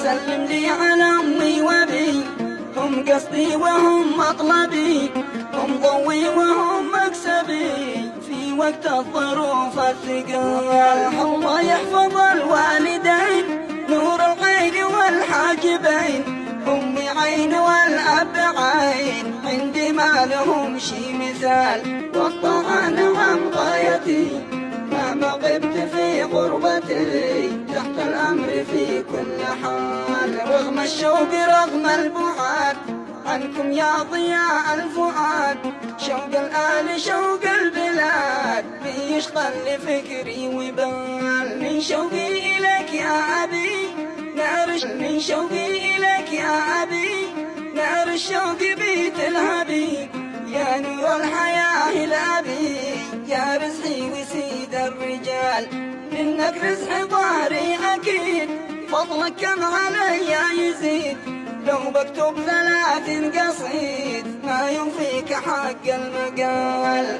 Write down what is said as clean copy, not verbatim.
سلم لي على أمي وأبي، هم قصدي وهم مطلبي، هم ضوي وهم مكسبي في وقت الظروف الثقال. الله يحفظ الوالدين نور العين والحاجبين، أمي عين والأب عين، عندي ما لهم شي مثال. والطاعة نعم غايتي مهما غبت في غربتي، تحت الأمر في كل حال. رغم الشوق رغم البعاد عنكم يا ضياء الفؤاد، شوق الآل شوق البلاد بيشغل لفكري وبال. من شوقي إليك يا أبي من شوقي إليك يا أبي نار الشوق بتلهبي، يا نور الحياة الأبي يا رزقي وسيد الرجال. إنك رزق ظهري أكيد فضلك كم علي يزيد، لو بكتب 3 قصيد ما يوفيك حق المقال.